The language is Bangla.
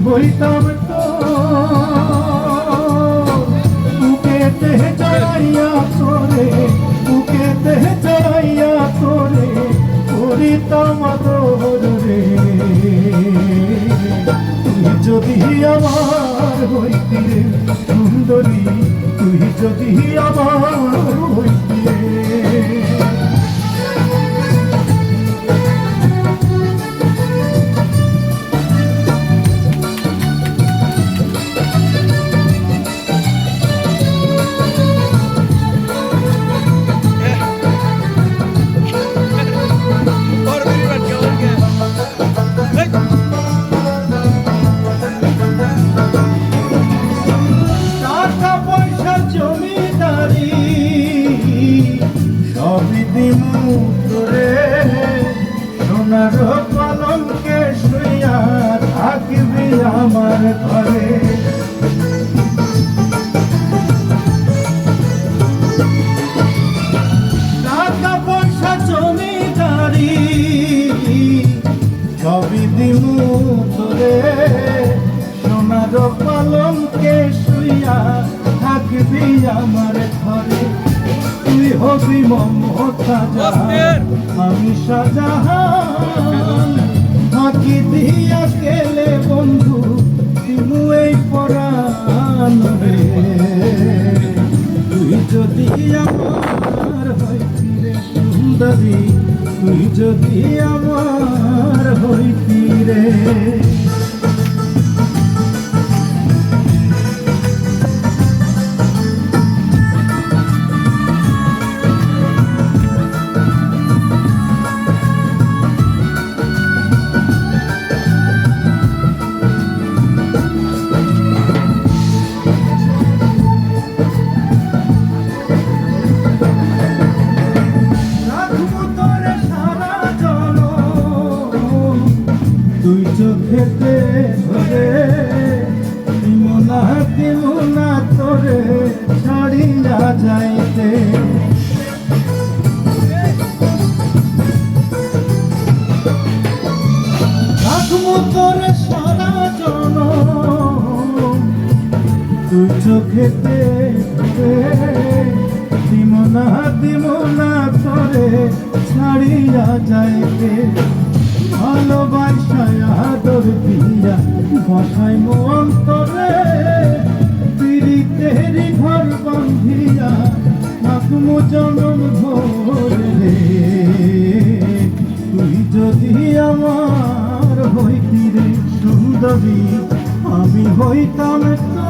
হইতাম তো বুকেতে চড়াইয়া তোরে, বুকেতে চড়াইয়া তোরে করিতাম আদর রে। তুই যদি আমার হইতি রে সুন্দরী, তুই যদি আমার হইতি রে। টাকা পয়সা জমিদারি সবই দিমু তোরে, সোনার পালঙ্কে শুইয়া থাকবি আমার ঘরে। টাকা পয়সা জমিদারি সবই দিমু তোরে, সোনার পালঙ্কে শুইয়া থাকবি আমার ঘরে। তুই হবি মমতা জাহান, আমি শাহজাহান, ফাঁকি দিয়া গেলে বন্ধু দিমু এই পরাণ রে। তুই যদি আমার হইতি রে সুন্দরী, তুই যদি আমার হইতি রে। তুই চোখেতে ধরে দিমুনা দিমুনা তোরে ছাড়িয়া যাইতে। রাখবো তোরে সারা জনম, তুই চোখেতে ধরে দিমুনা দিমুনা তোরে ছাড়িয়া যাইতে। ভালোবাসায় আদর দিয়া বসাই অন্তরে, পিরিতেরি ঘর বান্ধিয়া থাকমু জনম ভরে রে। তুই যদি আমার হইতি রে সুন্দরী, আমি হইতাম তো